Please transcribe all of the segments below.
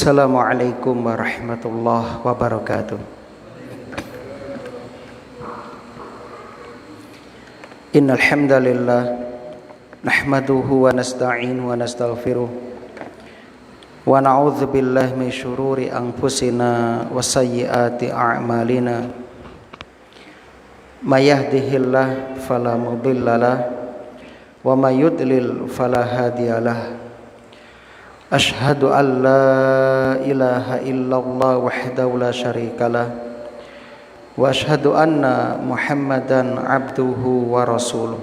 Assalamualaikum warahmatullahi wabarakatuh. Innal hamdalillah nahmaduhu wa nasta'inuhu wa nastaghfiruh wa na'udzu billahi min syururi anfusina wa sayyiati a'malina. May yahdihillahu fala mudhillalah wa may yudlil fala hadiyalah. Ashhadu an la ilaha illallah wahdahu la syarikalah wa ashhadu anna Muhammadan abduhu wa rasuluh.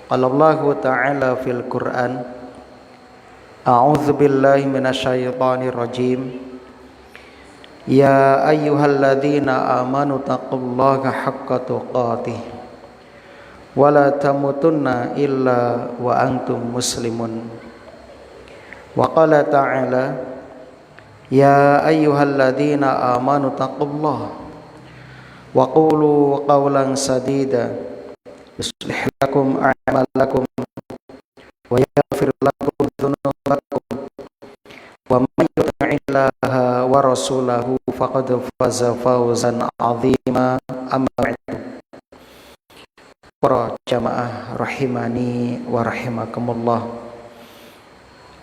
Qala Allahu ta'ala fil Qur'an, a'udzu billahi minasyaitonir rajim. Ya ayyuhalladzina amanu taqullaha haqqa tuqatih wa la tamutunna illa wa antum muslimun. Wa qala ta'ala, ya ayyuhalladzina amanu taqullaha wa qulu qawlan sadida yuslih lakum a'malakum wa yaghfir lakum dhunubakum wa may yuti'illaha wa rasulahu faqad faza fawzan 'azima. Amma ba'du. Para jamaah rahimani wa rahimakumullah.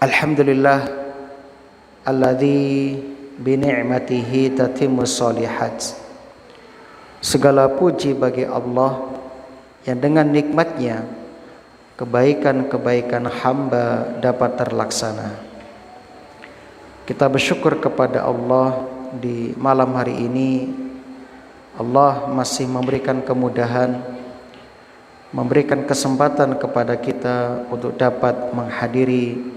Alhamdulillah alladzi bi ni'matihi tatimmus shalihat. Segala puji bagi Allah yang dengan nikmatnya kebaikan-kebaikan hamba dapat terlaksana. Kita bersyukur kepada Allah di malam hari ini. Allah masih memberikan kemudahan, memberikan kesempatan kepada kita untuk dapat menghadiri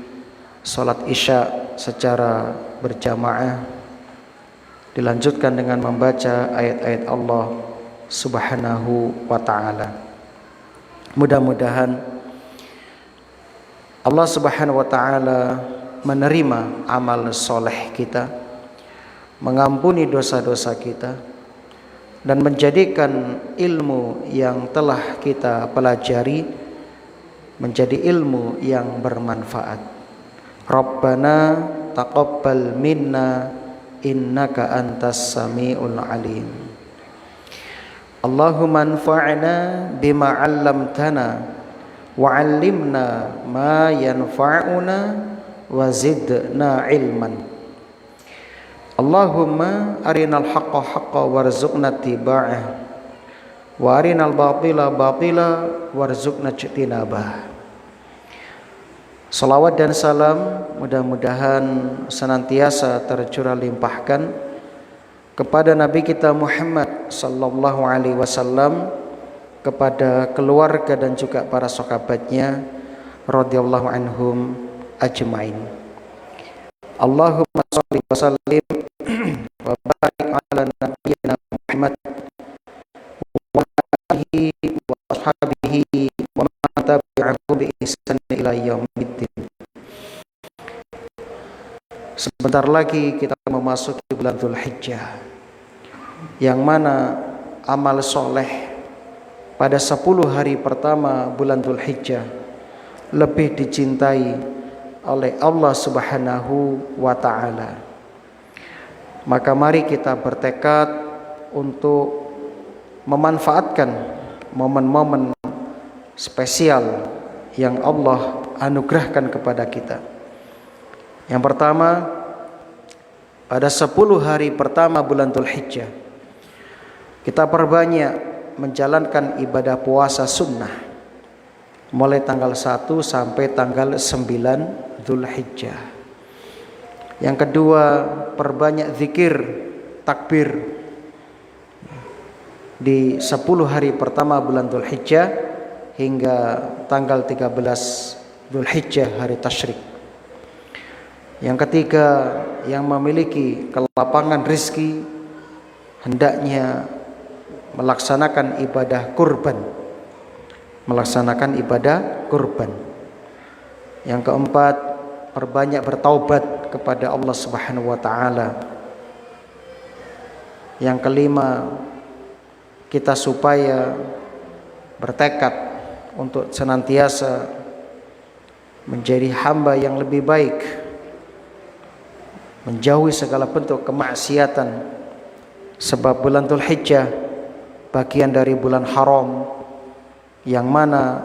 salat Isya secara berjamaah, dilanjutkan dengan membaca ayat-ayat Allah Subhanahu wa ta'ala. Mudah-mudahan Allah Subhanahu wa ta'ala menerima amal soleh kita, mengampuni dosa-dosa kita, dan menjadikan ilmu yang telah kita pelajari menjadi ilmu yang bermanfaat. Rabbana taqabbal minna innaka antas samiul alim. Allahumma anfa'na bima 'allamtana wa 'allimna ma yanfa'una wa zidna ilman. Allahumma arinal haqqa haqqan warzuqna ittiba'ah wa arinal batila batila warzuqna ijtinabah. Salawat dan salam mudah-mudahan senantiasa tercurah limpahkan kepada Nabi kita Muhammad sallallahu alaihi wasallam, kepada keluarga dan juga para sahabatnya radhiyallahu anhum ajmain. Allahumma shalli wa sallim wa barik ala nabiyyina Muhammad wa alihi wa ashabihi wa man tabi'ahu bi ihsan ila yaumiddin. Sebentar lagi kita memasuki bulan Dzulhijjah, yang mana amal soleh pada 10 hari pertama bulan Dzulhijjah lebih dicintai oleh Allah Subhanahu wa ta'ala. Maka mari kita bertekad untuk memanfaatkan momen-momen spesial yang Allah anugerahkan kepada kita. Yang pertama, pada 10 hari pertama bulan Dzulhijjah kita perbanyak menjalankan ibadah puasa sunnah mulai tanggal 1 sampai tanggal 9 Dzulhijjah. Yang kedua, perbanyak zikir takbir di 10 hari pertama bulan Dzulhijjah hingga tanggal 13 Dzulhijjah hari tasyrik. Yang ketiga, yang memiliki kelapangan rezeki hendaknya melaksanakan ibadah kurban. Yang keempat, perbanyak bertaubat kepada Allah Subhanahu wa ta'ala. Yang kelima, kita supaya bertekad untuk senantiasa menjadi hamba yang lebih baik menjauhi segala bentuk kemaksiatan, sebab bulan Dzulhijjah bagian dari bulan haram yang mana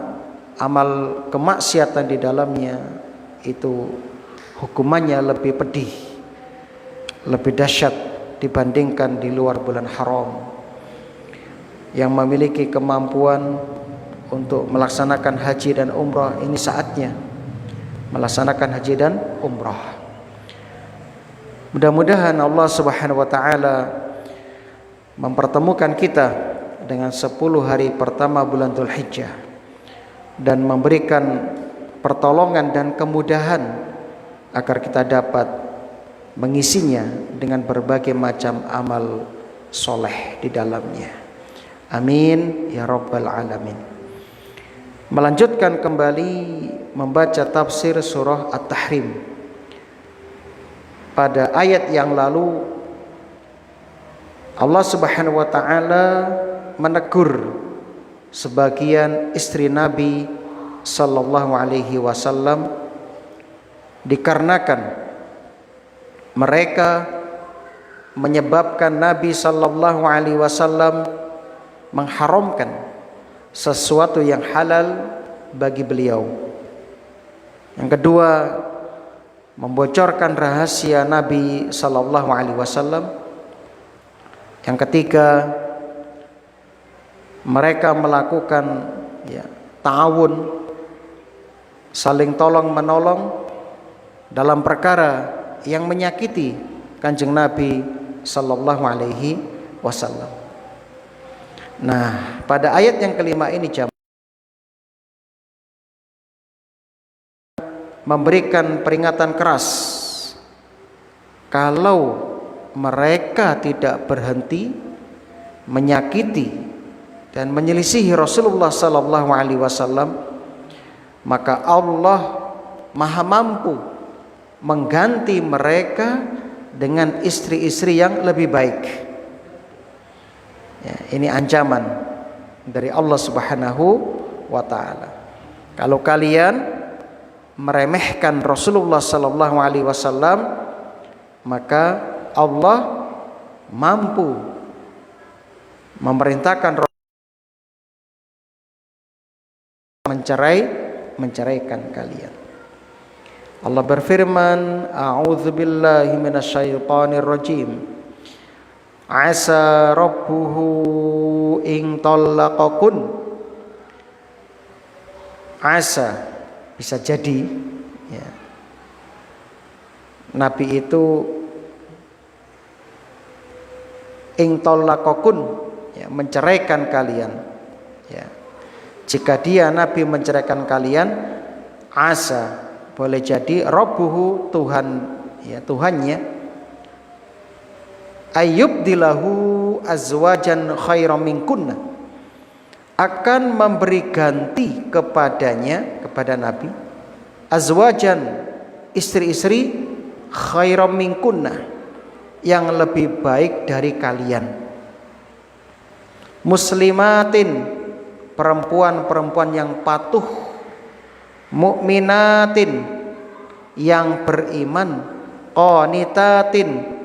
amal kemaksiatan di dalamnya itu hukumannya lebih pedih, lebih dahsyat dibandingkan di luar bulan haram. Yang memiliki kemampuan untuk melaksanakan haji dan umrah, ini saatnya melaksanakan haji dan umrah. Mudah-mudahan Allah Subhanahu wa taala mempertemukan kita dengan 10 hari pertama bulan Dzulhijjah dan memberikan pertolongan dan kemudahan agar kita dapat mengisinya dengan berbagai macam amal soleh di dalamnya. Amin ya rabbal alamin. Melanjutkan kembali membaca tafsir surah At-Tahrim. Pada ayat yang lalu Allah Subhanahu wa taala menegur sebagian istri Nabi sallallahu alaihi wasallam dikarenakan mereka menyebabkan Nabi sallallahu alaihi wasallam mengharamkan sesuatu yang halal bagi beliau. Yang kedua, membocorkan rahasia Nabi sallallahu alaihi wasallam. Yang ketiga, mereka melakukan ta'awun, saling tolong menolong dalam perkara yang menyakiti Kanjeng Nabi sallallahu alaihi wasallam. Nah, pada ayat yang kelima ini memberikan peringatan keras kalau mereka tidak berhenti menyakiti dan menyelisihi Rasulullah sallallahu alaihi wasallam, maka Allah Maha mampu mengganti mereka dengan istri-istri yang lebih baik. Ya, ini ancaman dari Allah Subhanahu wa taala. Kalau kalian meremehkan Rasulullah sallallahu alaihi wasallam, maka Allah mampu memerintahkan menceraikan kalian. Allah berfirman, a'udzubillahi minasyaitonir rajim. Asa rabbuhu in talaqakun. Asa, bisa jadi ya, Nabi itu ingtolakokun, ya, menceraikan kalian, ya. Jika dia Nabi menceraikan kalian, asa, boleh jadi rabbuhu, Tuhan, ya, Tuhannya, ayyubdilahu azwajan khairam minkunna, akan memberi ganti kepadanya, kepada Nabi, azwajan, istri-istri, khairam minkunna, yang lebih baik dari kalian, muslimatin, perempuan-perempuan yang patuh, mukminatin, yang beriman, qanitatin,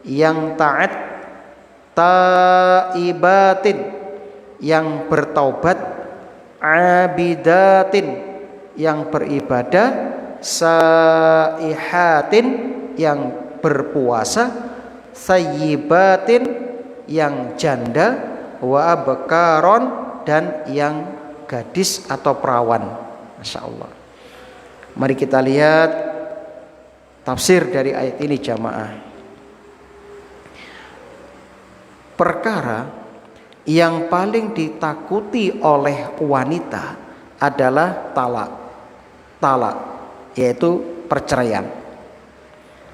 yang taat, taibatin, yang bertaubat, abidatin, yang beribadah, saihatin, yang berpuasa, sayyibatin, yang janda, wa abkaron, dan yang gadis atau perawan. Masya Allah. Mari kita lihat tafsir dari ayat ini jamaah. Perkara yang paling ditakuti oleh wanita adalah talak, yaitu perceraian.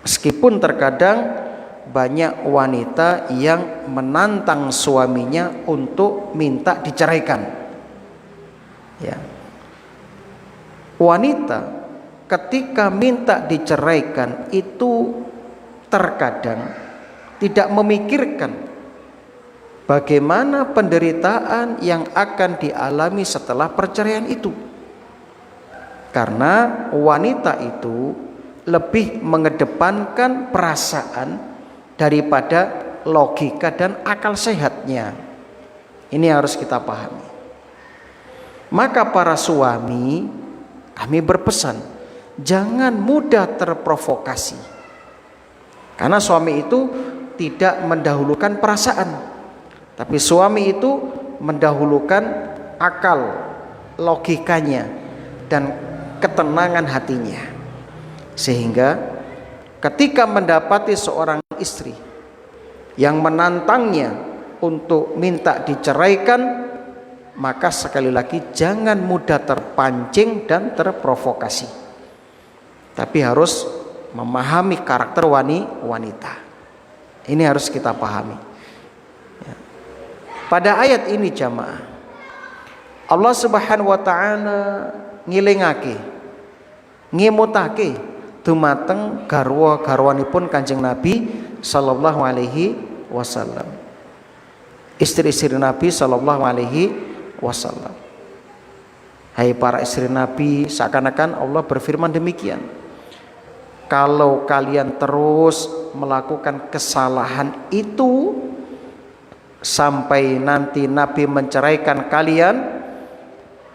Meskipun terkadang banyak wanita yang menantang suaminya untuk minta diceraikan, ya. Wanita ketika minta diceraikan itu terkadang tidak memikirkan bagaimana penderitaan yang akan dialami setelah perceraian itu. Karena wanita itu lebih mengedepankan perasaan daripada logika dan akal sehatnya. Ini harus kita pahami. Maka para suami, kami berpesan, jangan mudah terprovokasi. Karena suami itu tidak mendahulukan perasaan, tapi suami itu mendahulukan akal, logikanya, dan ketenangan hatinya. Sehingga ketika mendapati seorang istri yang menantangnya untuk minta diceraikan, maka sekali lagi jangan mudah terpancing dan terprovokasi, tapi harus memahami karakter wanita. Ini harus kita pahami. Pada ayat ini jamaah, Allah Subhanahu wa taala ngilingake, ngimutake dumateng garwa-garwanipun Kanjeng Nabi sallallahu alaihi wasallam, istri-istri Nabi sallallahu alaihi wasallam. Hai para istri Nabi, seakan-akan Allah berfirman demikian, kalau kalian terus melakukan kesalahan itu sampai nanti Nabi menceraikan kalian,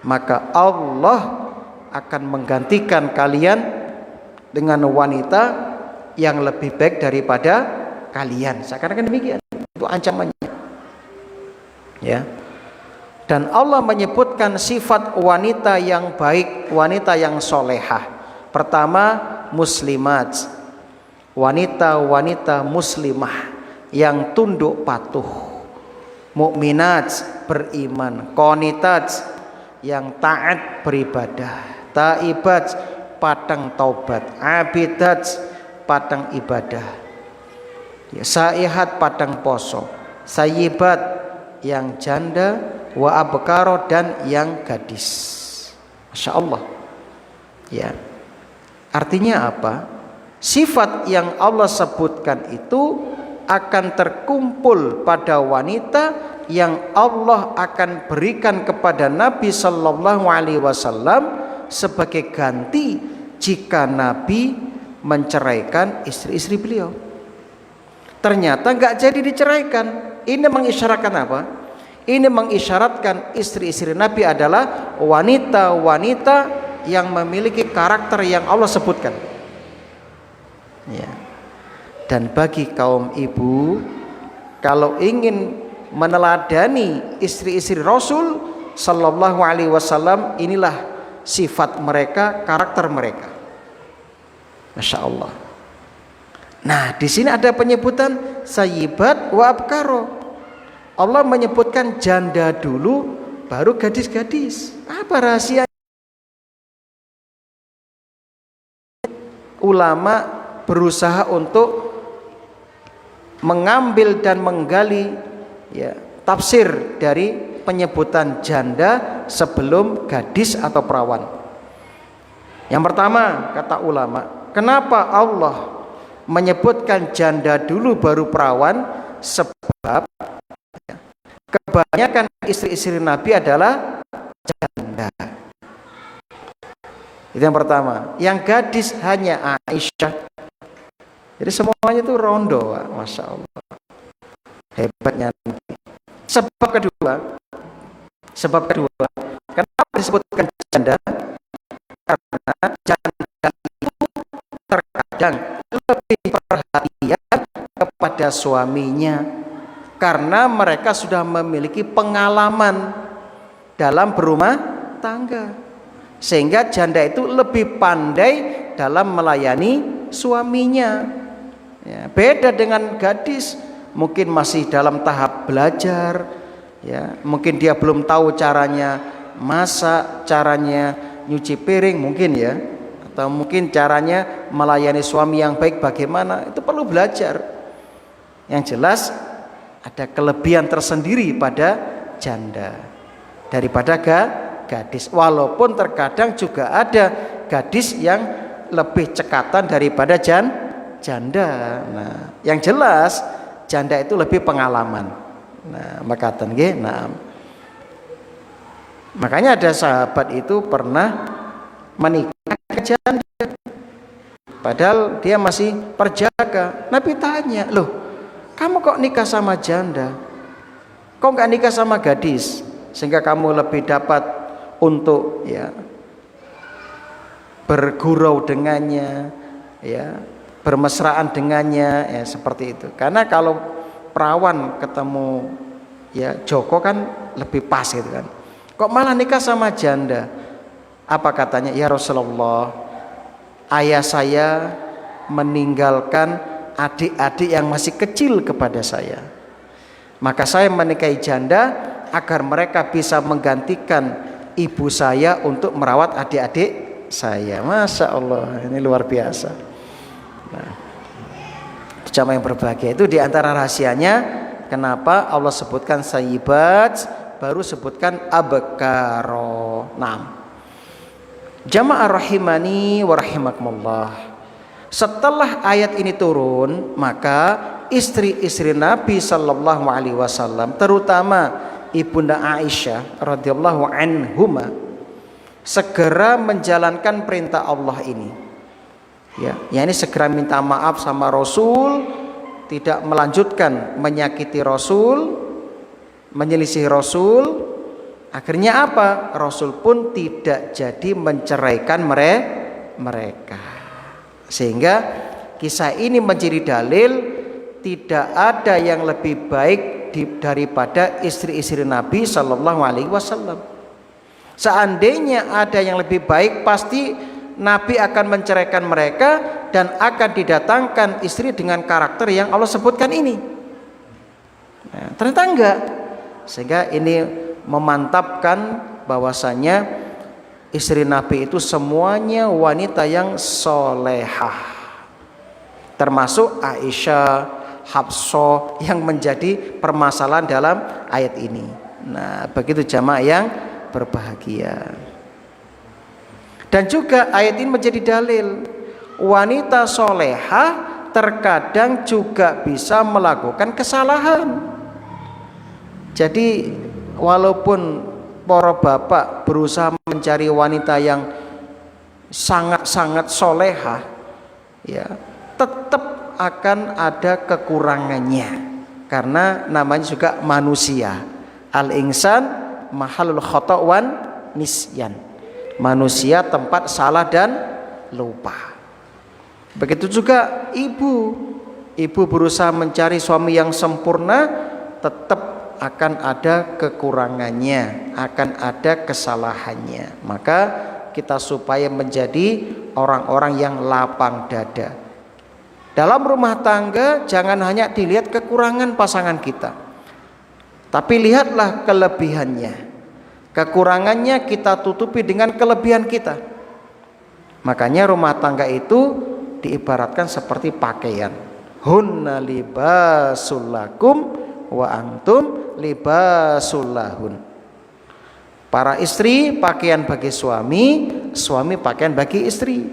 maka Allah akan menggantikan kalian dengan wanita yang lebih baik daripada kalian. Seakan-akan demikian, itu ancamannya. Ya. Dan Allah menyebutkan sifat wanita yang baik, wanita yang solehah. Pertama, muslimat, wanita-wanita muslimah yang tunduk patuh, mukminat, beriman, qanitat, yang taat beribadah, taibat, padang taubat, abidat, padang ibadah, ya, saihat, padang poso, sayyibat, yang janda, wa abkaro, dan yang gadis. Masya Allah. Ya, artinya apa? Sifat yang Allah sebutkan itu akan terkumpul pada wanita yang Allah akan berikan kepada Nabi Sallallahu Alaihi Wasallam sebagai ganti jika Nabi menceraikan istri-istri beliau. Ternyata nggak jadi diceraikan. Ini mengisyaratkan apa? Ini mengisyaratkan istri-istri Nabi adalah wanita-wanita yang memiliki karakter yang Allah sebutkan. Ya. Dan bagi kaum ibu, kalau ingin meneladani istri-istri Rasul Sallallahu Alaihi Wasallam, inilah sifat mereka, karakter mereka. Masya Allah. Nah, di sini ada penyebutan sayyibat wa abkaro. Allah menyebutkan janda dulu, baru gadis-gadis. Apa rahasia? Ulama berusaha untuk mengambil dan menggali, ya, tafsir dari penyebutan janda sebelum gadis atau perawan. Yang pertama, kata ulama, kenapa Allah menyebutkan janda dulu baru perawan? Sebab kebanyakan istri-istri Nabi adalah janda. Itu yang pertama. Yang gadis hanya Aisyah. Jadi semuanya itu rondo, Masya Allah. Hebatnya. Sebab kedua, kenapa disebutkan janda? Karena janda itu terkadang lebih perhatian kepada suaminya, karena mereka sudah memiliki pengalaman dalam berumah tangga, sehingga janda itu lebih pandai dalam melayani suaminya. Ya, beda dengan gadis, mungkin masih dalam tahap belajar, ya, mungkin dia belum tahu caranya masak, caranya nyuci piring mungkin, ya, atau mungkin caranya melayani suami yang baik bagaimana, itu perlu belajar. Yang jelas ada kelebihan tersendiri pada janda daripada gadis, walaupun terkadang juga ada gadis yang lebih cekatan daripada janda. Nah, yang jelas janda itu lebih pengalaman. Nah, makatan nggih. Nah, makanya ada sahabat itu pernah menikah janda. Padahal dia masih perjaka. Nabi tanya, loh kamu kok nikah sama janda? Kok nggak nikah sama gadis? Sehingga kamu lebih dapat untuk ya bergurau dengannya, ya bermesraan dengannya, ya seperti itu. Karena kalau perawan ketemu ya Joko kan lebih pas gitu kan. Kok malah nikah sama janda? Apa katanya? Ya Rasulullah, ayah saya meninggalkan adik-adik yang masih kecil kepada saya. Maka saya menikahi janda agar mereka bisa menggantikan ibu saya untuk merawat adik-adik saya. Masya Allah, ini luar biasa. Nah, jamaah yang berbahagia, itu diantara rahasianya kenapa Allah sebutkan sayyibat, baru sebutkan abkaro. Nah, jamaah rahimani wa rahimakumullah, setelah ayat ini turun, maka istri-istri Nabi sallallahu alaihi wasallam, terutama Ibunda Aisyah radhiyallahu anhuma, segera menjalankan perintah Allah ini. Ya, ini segera minta maaf sama Rasul, tidak melanjutkan menyakiti Rasul, menyelisih Rasul. Akhirnya apa? Rasul pun tidak jadi menceraikan mereka. Sehingga kisah ini menjadi dalil tidak ada yang lebih baik daripada istri-istri Nabi Shallallahu Alaihi Wasallam. Seandainya ada yang lebih baik, pasti Nabi akan menceraikan mereka dan akan didatangkan istri dengan karakter yang Allah sebutkan ini. Nah, ternyata enggak. Sehingga ini memantapkan bahwasanya istri Nabi itu semuanya wanita yang solehah, termasuk Aisyah, Hafsah yang menjadi permasalahan dalam ayat ini. Nah, begitu jamaah yang berbahagia. Dan juga ayat ini menjadi dalil wanita solehah terkadang juga bisa melakukan kesalahan. Jadi walaupun para bapak berusaha mencari wanita yang sangat-sangat solehah, ya tetap akan ada kekurangannya, karena namanya juga manusia. Al-insan mahalul khata' wan nisyan, manusia tempat salah dan lupa. Begitu juga ibu berusaha mencari suami yang sempurna, tetap akan ada kekurangannya, akan ada kesalahannya. Maka kita supaya menjadi orang-orang yang lapang dada. Dalam rumah tangga jangan hanya dilihat kekurangan pasangan kita, tapi lihatlah kelebihannya. Kekurangannya kita tutupi dengan kelebihan kita. Makanya rumah tangga itu diibaratkan seperti pakaian. Hunna libasul lakum wa antum libasul lahun. Para istri pakaian bagi suami, suami pakaian bagi istri.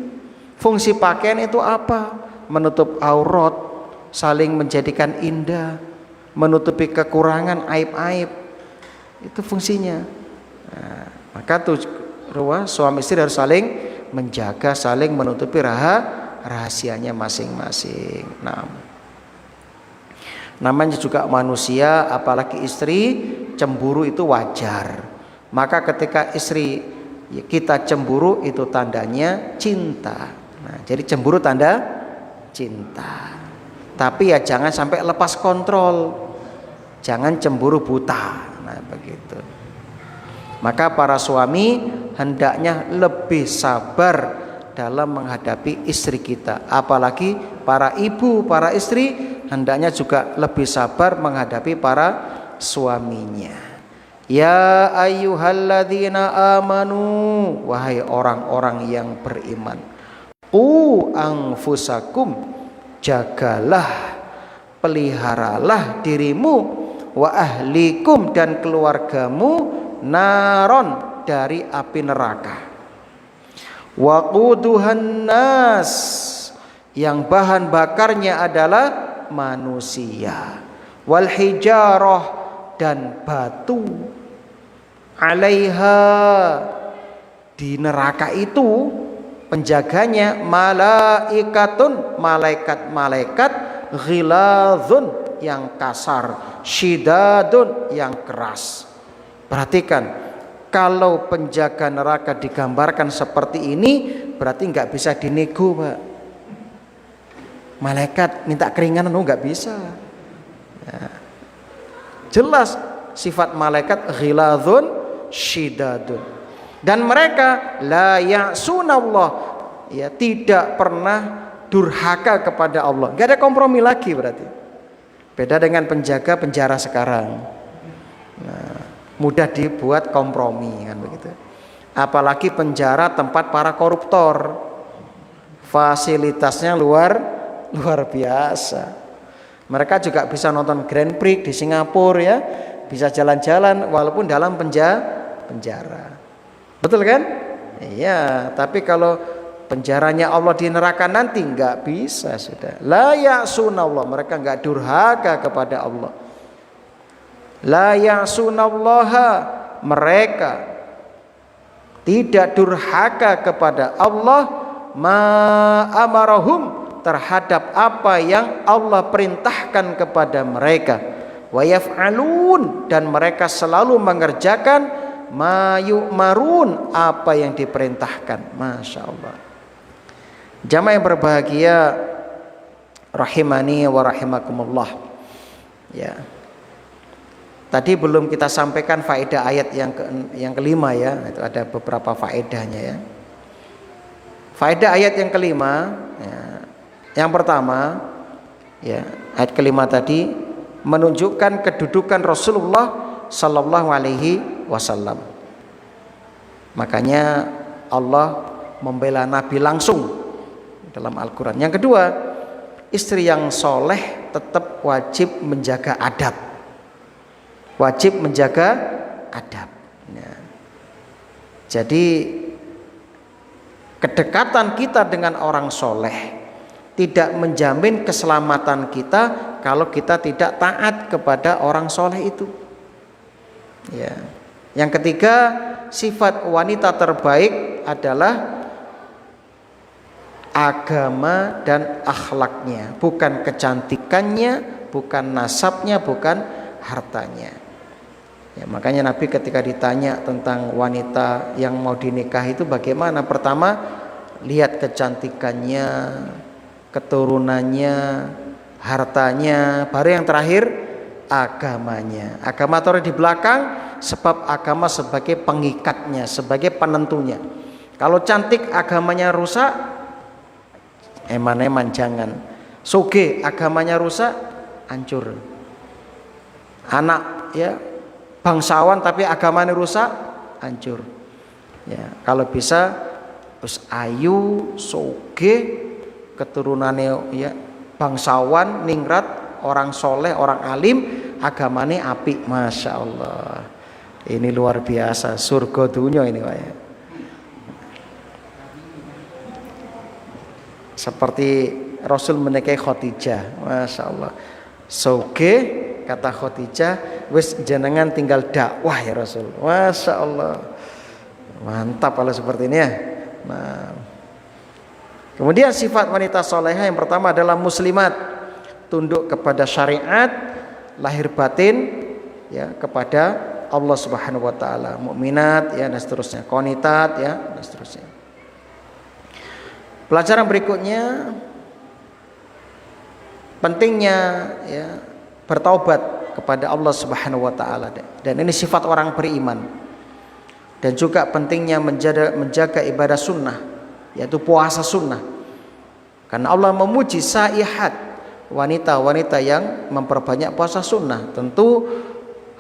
Fungsi pakaian itu apa? Menutup aurat, saling menjadikan indah, menutupi kekurangan, aib-aib. Itu fungsinya. Nah, maka suami istri harus saling menjaga, saling menutupi rahasianya masing-masing. Nah, namanya juga manusia, apalagi istri, cemburu itu wajar. Maka ketika istri kita cemburu, itu tandanya cinta. Nah, jadi cemburu tanda cinta. Tapi ya jangan sampai lepas kontrol, jangan cemburu buta. Nah, begitu. Maka para suami hendaknya lebih sabar dalam menghadapi istri kita. Apalagi para ibu, para istri hendaknya juga lebih sabar menghadapi para suaminya. Ya ayyuhalladzina amanu, wahai orang-orang yang beriman, anfusakum, jagalah, peliharalah dirimu, wa ahlikum, dan keluargamu, naron, dari api neraka. Waquduhan nas, yang bahan bakarnya adalah manusia. Wal hijarah, dan batu. Alaiha, di neraka itu penjaganya malaikatun, malaikat-malaikat, ghiladzun, yang kasar, syidadun, yang keras. Perhatikan, kalau penjaga neraka digambarkan seperti ini, berarti nggak bisa dinego, Pak. Malaikat minta keringanan, nggak bisa. Ya. Jelas sifat malaikat ghiladzun, syidadun. Dan mereka la ya'sunallah, ya, tidak pernah durhaka kepada Allah. Nggak ada kompromi lagi berarti. Beda dengan penjaga penjara sekarang. Nah, mudah dibuat kompromi kan begitu. Apalagi penjara tempat para koruptor. Fasilitasnya luar biasa. Mereka juga bisa nonton Grand Prix di Singapura ya, bisa jalan-jalan walaupun dalam penjara. Betul kan? Iya, tapi kalau penjaranya Allah di neraka nanti nggak bisa sudah. La ya'sunallah, mereka nggak durhaka kepada Allah. La ya'sunallaha, mereka tidak durhaka kepada Allah, ma amarahum, terhadap apa yang Allah perintahkan kepada mereka. Wa yaf'alun, dan mereka selalu mengerjakan ma yu'marun, apa yang diperintahkan. Masya Allah. Jamaah yang berbahagia rahimani wa rahimakumullah. Ya. Tadi belum kita sampaikan faedah ayat yang kelima ya. Itu ada beberapa faedahnya ya. Faedah ayat yang kelima ya. Yang pertama ya, ayat kelima tadi menunjukkan kedudukan Rasulullah sallallahu alaihi wasallam. Makanya Allah membela Nabi langsung dalam Al-Quran. Yang kedua, istri yang soleh tetap wajib menjaga adab. Wajib menjaga adab. Ya. Jadi kedekatan kita dengan orang soleh tidak menjamin keselamatan kita kalau kita tidak taat kepada orang soleh itu. Ya. Yang ketiga, sifat wanita terbaik adalah agama dan akhlaknya, bukan kecantikannya, bukan nasabnya, bukan hartanya. Ya, makanya Nabi ketika ditanya tentang wanita yang mau dinikah itu bagaimana, pertama lihat kecantikannya, keturunannya, hartanya, baru yang terakhir agamanya. Agama taruh di belakang, sebab agama sebagai pengikatnya, sebagai penentunya. Kalau cantik agamanya rusak, eman-eman jangan. Soge agamanya rusak, hancur. Anak ya bangsawan tapi agamanya rusak, hancur. Ya, kalau bisa terus ayu, soge, keturunannya ya bangsawan, ningrat, orang soleh, orang alim, agamanya apik, masya Allah. Ini luar biasa, surga dunia ini Pak ya. Seperti Rasul menikahi Khadijah, masya Allah. Soge kata Khadijah, wis jenengan tinggal dakwah ya Rasul, masya Allah. Mantap kalau seperti ini ya. Nah, kemudian sifat wanita soleha yang pertama adalah muslimat, tunduk kepada syariat, lahir batin ya kepada Allah Subhanahu wa taala, mukminat ya dan seterusnya, qanitat ya dan seterusnya. Pelajaran berikutnya, pentingnya ya bertaubat kepada Allah Subhanahu wa taala, dan ini sifat orang beriman. Dan juga pentingnya menjaga ibadah sunnah, yaitu puasa sunnah. Karena Allah memuji saihat, wanita-wanita yang memperbanyak puasa sunnah, tentu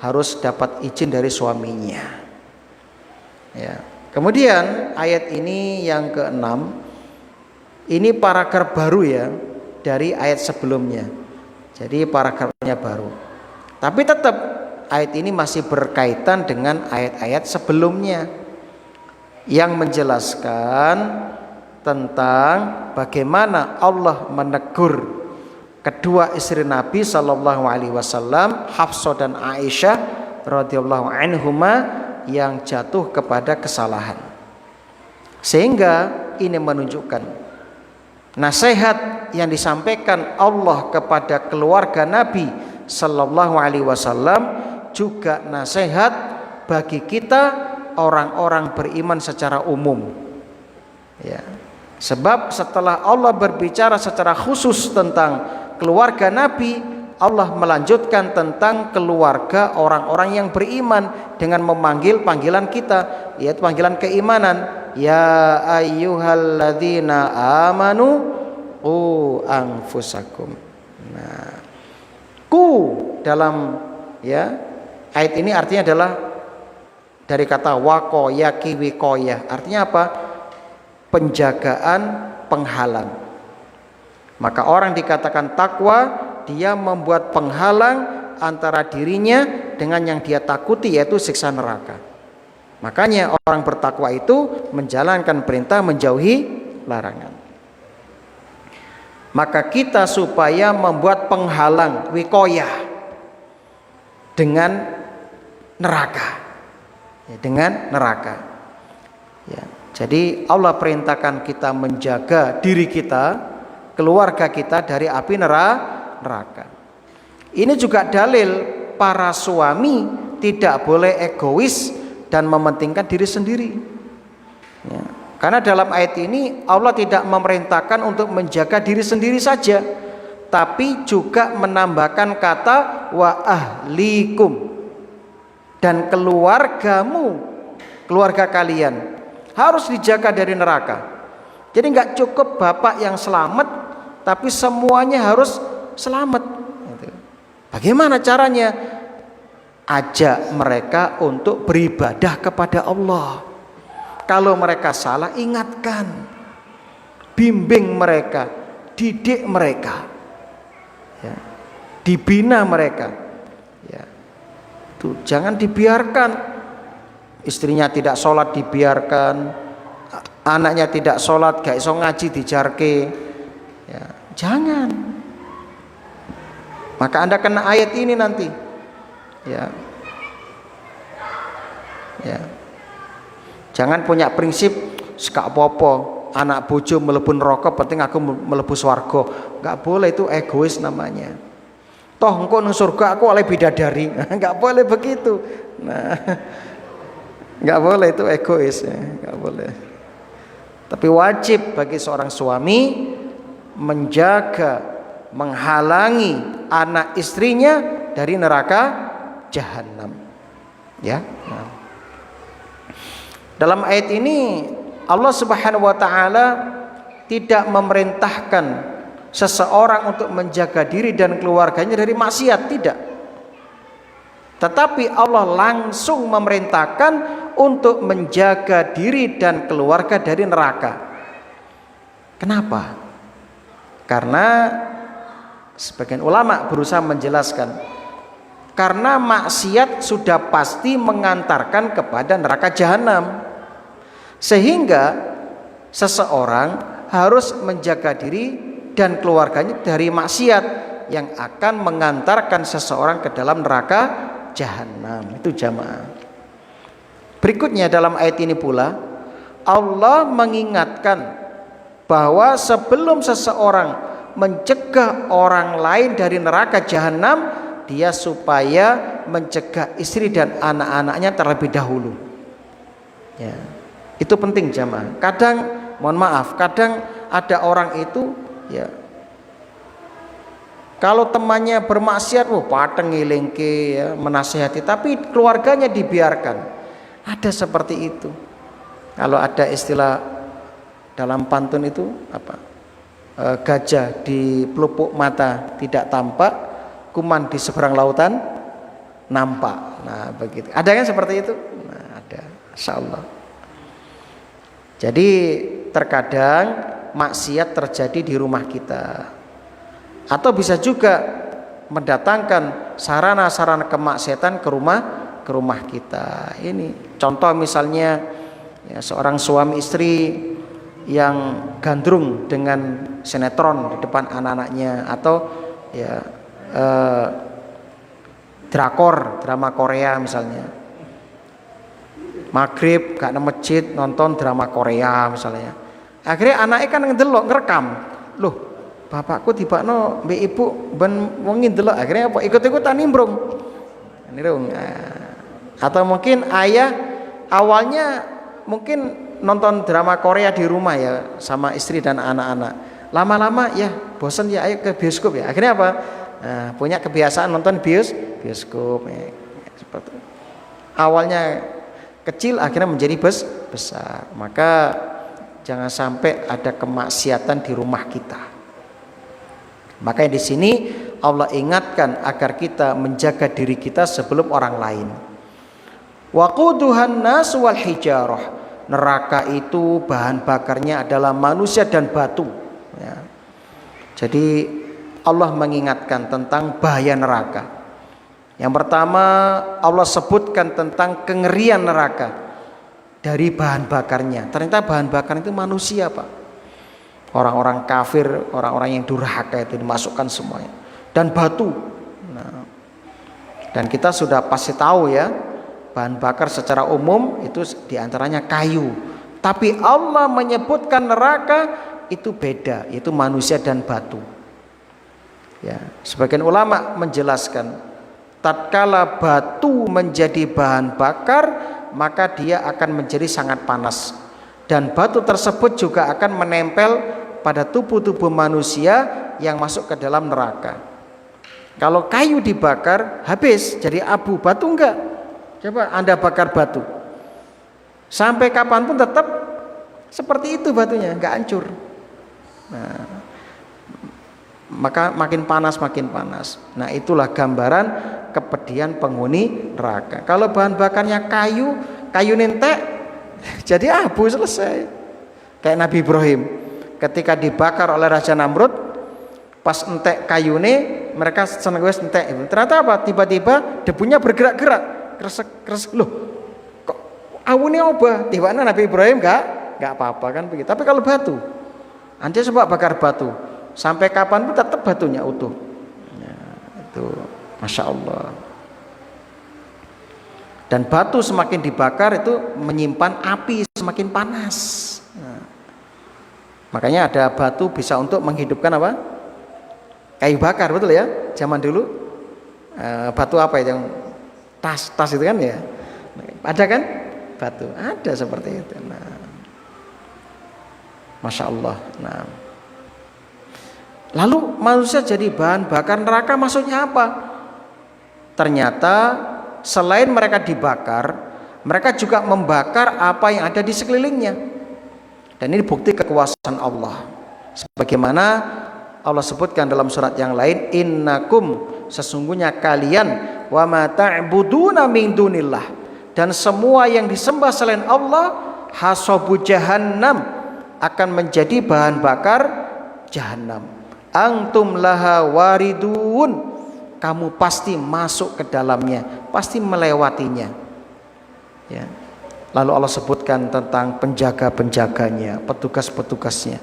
harus dapat izin dari suaminya. Ya. Kemudian ayat ini yang keenam, ini paragraf baru ya dari ayat sebelumnya. Jadi paragrafnya baru. Tapi tetap ayat ini masih berkaitan dengan ayat-ayat sebelumnya yang menjelaskan tentang bagaimana Allah menegur kedua istri Nabi sallallahu alaihi wasallam, Hafsah dan Aisyah radhiyallahu anhuma, yang jatuh kepada kesalahan. Sehingga ini menunjukkan nasihat yang disampaikan Allah kepada keluarga Nabi sallallahu alaihi wasallam juga nasihat bagi kita orang-orang beriman secara umum. Ya. Sebab setelah Allah berbicara secara khusus tentang keluarga Nabi, Allah melanjutkan tentang keluarga orang-orang yang beriman dengan memanggil panggilan kita, yaitu panggilan keimanan. Ya ayyuhalladzina amanu qu anfusakum. Nah, ku dalam ayat ini artinya adalah dari kata waqoya kiwikoya. Artinya apa? Penjagaan, penghalang. Maka orang dikatakan takwa, dia membuat penghalang antara dirinya dengan yang dia takuti, yaitu siksa neraka. Makanya orang bertakwa itu menjalankan perintah, menjauhi larangan. Maka kita supaya membuat penghalang wikoyah dengan neraka, dengan neraka. Ya, jadi Allah perintahkan kita menjaga diri kita, keluarga kita dari api neraka. Ini juga dalil para suami tidak boleh egois dan mementingkan diri sendiri. Ya. Karena dalam ayat ini Allah tidak memerintahkan untuk menjaga diri sendiri saja, tapi juga menambahkan kata wa ahlikum, dan keluargamu, keluarga kalian harus dijaga dari neraka. Jadi nggak cukup bapak yang selamat, tapi semuanya harus selamat. Bagaimana caranya? Ajak mereka untuk beribadah kepada Allah. Kalau mereka salah, ingatkan, bimbing mereka, didik mereka, ya, dibina mereka. Ya. Tuh, jangan dibiarkan istrinya tidak sholat, dibiarkan anaknya tidak sholat, gak iso ngaji, dijarke. Ya, jangan. Maka Anda kena ayat ini nanti. Ya. Ya. Jangan punya prinsip gak apa-apa anak bojo mlebu neraka penting aku mlebu swarga. Gak boleh, itu egois namanya. Toh engko nang surga aku oleh bidadari. Gak boleh begitu. Nah, gak boleh, itu egois ya. Gak boleh. Tapi wajib bagi seorang suami menjaga, menghalangi anak istrinya dari neraka Jahannam. Ya. Nah. Dalam ayat ini Allah Subhanahu wa taala tidak memerintahkan seseorang untuk menjaga diri dan keluarganya dari maksiat, tidak. Tetapi Allah langsung memerintahkan untuk menjaga diri dan keluarga dari neraka. Kenapa? Karena sebagian ulama berusaha menjelaskan, karena maksiat sudah pasti mengantarkan kepada neraka Jahanam, sehingga seseorang harus menjaga diri dan keluarganya dari maksiat yang akan mengantarkan seseorang ke dalam neraka Jahanam. Itu jamaah. Berikutnya dalam ayat ini pula Allah mengingatkan bahwa sebelum seseorang mencegah orang lain dari neraka Jahanam, dia supaya mencegah istri dan anak-anaknya terlebih dahulu. Ya, itu penting jamaah. Kadang, mohon maaf, kadang ada orang itu, ya, kalau temannya bermaksiat, pateng ngilingke, ya, menasihati, tapi keluarganya dibiarkan. Ada seperti itu. Kalau ada istilah dalam pantun itu apa? Gajah di pelupuk mata tidak tampak, kuman di seberang lautan nampak. Nah, begitu. Ada kan seperti itu? Nah, ada. Insyaallah. Jadi terkadang maksiat terjadi di rumah kita. Atau bisa juga mendatangkan sarana-sarana kemaksiatan ke rumah kita. Ini contoh misalnya ya, seorang suami istri yang gandrung dengan sinetron di depan anak-anaknya, atau ya drakor, drama Korea misalnya. Maghrib gak nang masjid nonton drama Korea misalnya. Akhirnya anaknya kan ngedelok ngerekam. Loh, bapakku dibakno mbek ibu ben wengi ndelok. Akhirnya apa? Ikut-ikutan nimbrung. Nimbrung. Atau mungkin ayah awalnya mungkin nonton drama Korea di rumah ya sama istri dan anak-anak. Lama-lama ya bosan ya ayo ke bioskop ya. Akhirnya apa? Punya kebiasaan nonton bioskop ya. Seperti itu. Awalnya kecil akhirnya menjadi besar. Maka jangan sampai ada kemaksiatan di rumah kita. Makanya di sini Allah ingatkan agar kita menjaga diri kita sebelum orang lain. Waquduhan nas wal hijarah. Neraka itu bahan bakarnya adalah manusia dan batu. Ya. Jadi Allah mengingatkan tentang bahaya neraka. Yang pertama Allah sebutkan tentang kengerian neraka. Dari bahan bakarnya, ternyata bahan bakar itu manusia Pak. Orang-orang kafir, orang-orang yang durhaka itu dimasukkan semuanya. Dan batu. Nah, dan kita sudah pasti tahu ya, bahan bakar secara umum itu diantaranya kayu. Tapi Allah menyebutkan neraka itu beda, yaitu manusia dan batu. Ya, sebagian ulama menjelaskan, tatkala batu menjadi bahan bakar, maka dia akan menjadi sangat panas dan batu tersebut juga akan menempel pada tubuh-tubuh manusia yang masuk ke dalam neraka. Kalau kayu dibakar habis jadi abu, batu enggak. Coba Anda bakar batu sampai kapanpun tetap seperti itu batunya, enggak hancur. Nah, maka makin panas. Nah, itulah gambaran kepedihan penghuni neraka. Kalau bahan bakarnya kayu nentek jadi abu, selesai. Kayak Nabi Ibrahim ketika dibakar oleh Raja Namrud, pas entek kayune mereka seneng wis entek. Ternyata apa? Tiba-tiba debunya bergerak-gerak, kresek. Loh, kok awune obah? Tiba-tiba Nabi Ibrahim enggak apa-apa kan begitu. Tapi kalau batu, Anda coba bakar batu, sampai kapan pun tetap batunya utuh. Ya, itu Masya Allah. Dan batu semakin dibakar itu menyimpan api semakin panas. Nah, makanya ada batu bisa untuk menghidupkan apa? Kayu bakar, betul ya? Zaman dulu batu apa itu yang tas itu kan ya? Ada kan? Batu ada seperti itu. Nah, Masya Allah. Nah, lalu manusia jadi bahan bakar neraka, maksudnya apa? Ternyata selain mereka dibakar, mereka juga membakar apa yang ada di sekelilingnya. Dan ini bukti kekuasaan Allah. Sebagaimana Allah sebutkan dalam surat yang lain, innakum, sesungguhnya kalian, wa ma ta'buduna min dunillah, dan semua yang disembah selain Allah, hasabu jahannam, akan menjadi bahan bakar jahannam. Antum laha waridun, kamu pasti masuk ke dalamnya, pasti melewatinya. Ya. Lalu Allah sebutkan tentang penjaga-penjaganya, petugas-petugasnya.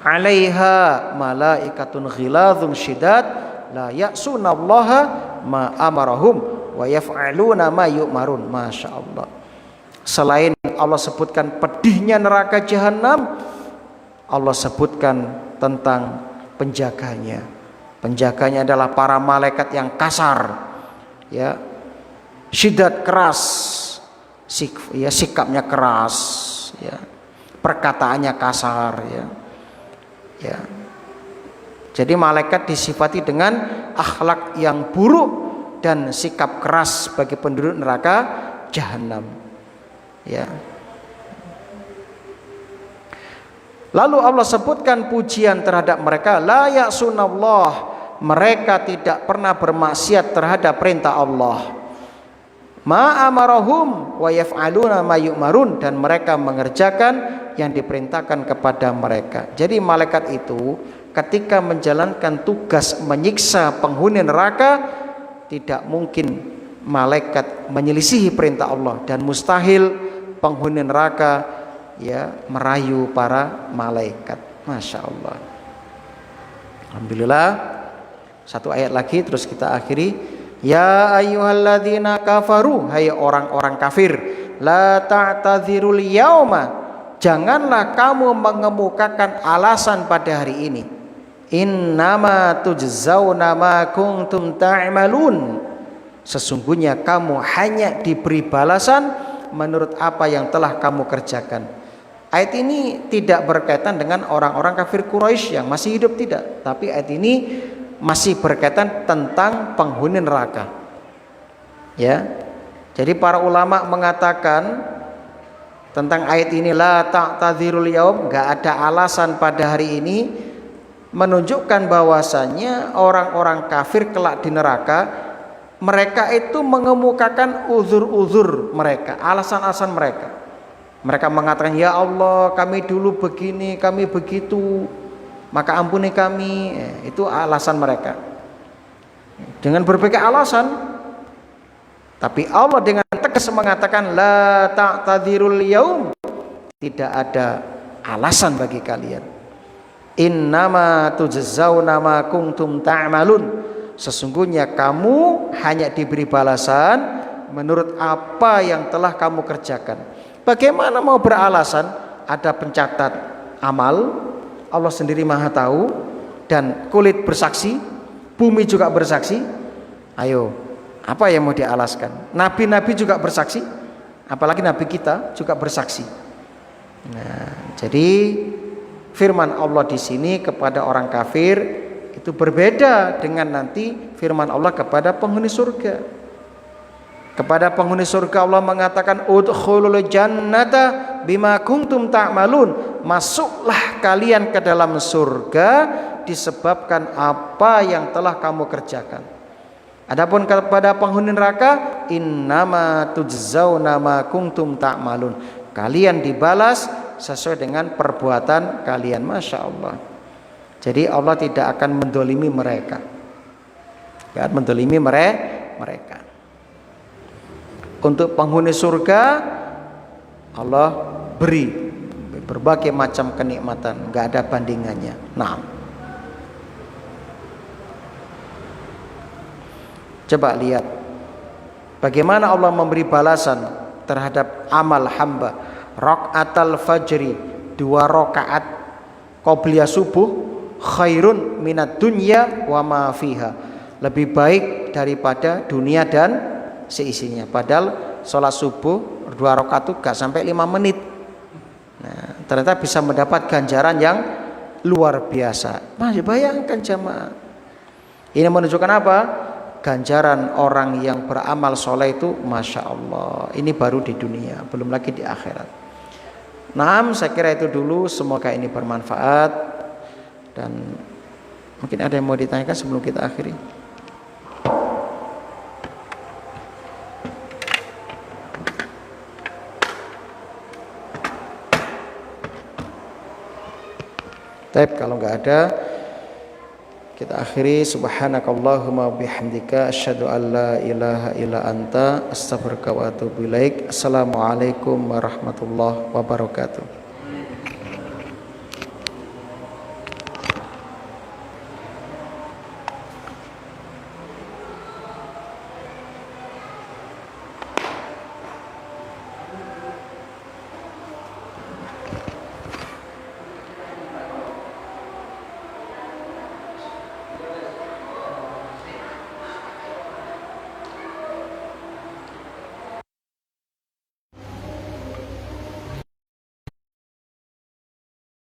Alaiha malaikatun ghiladun syidad la ya'sunallaha ma amarahum wa yaf'aluna ma yu'marun. Masya Allah. Selain Allah sebutkan pedihnya neraka jahanam, Allah sebutkan tentang penjaganya. Penjaganya adalah para malaikat yang kasar, ya, syidat, keras, sikapnya keras, ya, perkataannya kasar, ya. Jadi malaikat disifati dengan akhlak yang buruk dan sikap keras bagi penduduk neraka jahanam, ya. Lalu Allah sebutkan pujian terhadap mereka, la ya'sunallah, mereka tidak pernah bermaksiat terhadap perintah Allah. Ma amarahum wa yaf'aluna ma yu'marun, dan mereka mengerjakan yang diperintahkan kepada mereka. Jadi malaikat itu ketika menjalankan tugas menyiksa penghuni neraka, tidak mungkin malaikat menyelisihi perintah Allah, dan mustahil penghuni neraka ya merayu para malaikat. Masya Allah. Alhamdulillah. Satu ayat lagi terus kita akhiri. Ya ayyuhalladzina kafaru, hai orang-orang kafir, la ta'tadzirul yauma, janganlah kamu mengemukakan alasan pada hari ini. Innama tujzauna ma kuntum ta'malun. Sesungguhnya kamu hanya diberi balasan menurut apa yang telah kamu kerjakan. Ayat ini tidak berkaitan dengan orang-orang kafir Quraisy yang masih hidup, tidak. Tapi ayat ini masih berkaitan tentang penghuni neraka. Ya. Jadi para ulama mengatakan tentang ayat ini, la ta'tadzirul yaum, enggak ada alasan pada hari ini, menunjukkan bahwasannya orang-orang kafir kelak di neraka, mereka itu mengemukakan uzur-uzur mereka, alasan-alasan mereka. Mereka mengatakan, ya Allah, kami dulu begini, kami begitu, maka ampuni kami. Itu alasan mereka dengan berbagai alasan. Tapi Allah dengan tegas mengatakan, la ta'tadzirul yaum, tidak ada alasan bagi kalian. Innama tujzauna ma kuntum ta'malun. Sesungguhnya kamu hanya diberi balasan menurut apa yang telah kamu kerjakan. Bagaimana mau beralasan? Ada pencatat amal, Allah sendiri maha tahu, dan kulit bersaksi, bumi juga bersaksi. Ayo, apa yang mau dialaskan? Nabi-nabi juga bersaksi, apalagi nabi kita juga bersaksi. Nah, jadi firman Allah di sini kepada orang kafir itu berbeda dengan nanti firman Allah kepada penghuni surga. Kepada penghuni surga Allah mengatakan, udkhulul jannata bima kuntum ta'malun. Masuklah kalian ke dalam surga disebabkan apa yang telah kamu kerjakan. Adapun kepada penghuni neraka, innama tujzauna ma kuntum ta'malun. Kalian dibalas sesuai dengan perbuatan kalian. Masya Allah. Jadi Allah tidak akan mendolimi mereka, tidak akan mendolimi mereka. Untuk penghuni surga Allah beri berbagai macam kenikmatan, nggak ada bandingannya. Nah, coba lihat bagaimana Allah memberi balasan terhadap amal hamba. Rakaatul fajri, 2 rakaat qobliyah subuh, khairun minad dunya wa ma fiha, lebih baik daripada dunia dan seisinya. Padahal sholat subuh 2 rakaat itu gak sampai 5 menit. Nah, ternyata bisa mendapat ganjaran yang luar biasa. Masih bayangkan jamaah. Ini menunjukkan apa? Ganjaran orang yang beramal soleh itu Masya Allah. Ini baru di dunia, belum lagi di akhirat. Nah, saya kira itu dulu. Semoga ini bermanfaat. Dan mungkin ada yang mau ditanyakan sebelum kita akhiri. Baik, kalau nggak ada kita akhiri. Subhanakallahumma bihamdika asyhadu an la ilaha illa anta astaghfiruka wa atubu ilaik. Assalamualaikum warahmatullahi wabarakatuh.